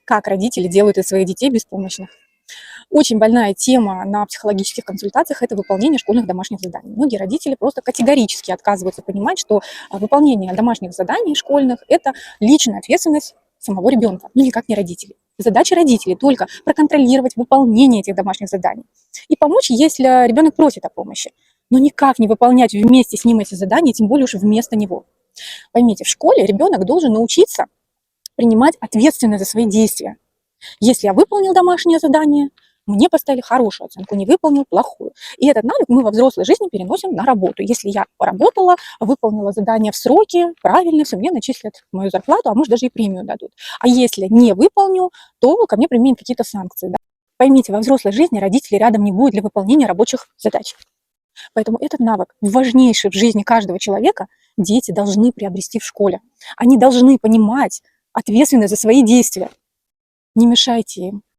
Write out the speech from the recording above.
Как родители делают из своих детей беспомощных. Очень больная тема на психологических консультациях – это выполнение школьных домашних заданий. Многие родители просто категорически отказываются понимать, что выполнение домашних заданий школьных – это личная ответственность самого ребенка, но никак не родителей. Задача родителей только проконтролировать выполнение этих домашних заданий и помочь, если ребенок просит о помощи, но никак не выполнять вместе с ним эти задания, тем более уж вместо него. Поймите, в школе ребенок должен научиться принимать ответственность за свои действия. Если я выполнил домашнее задание, мне поставили хорошую оценку, не выполнил плохую. И этот навык мы во взрослой жизни переносим на работу. Если я поработала, выполнила задание в сроки, правильно, все, мне начислят мою зарплату, а может даже и премию дадут. А если не выполню, то ко мне применят какие-то санкции. Да? Поймите, во взрослой жизни родителей рядом не будет для выполнения рабочих задач. Поэтому этот навык, важнейший в жизни каждого человека, дети должны приобрести в школе. Они должны понимать ответственность за свои действия. Не мешайте им.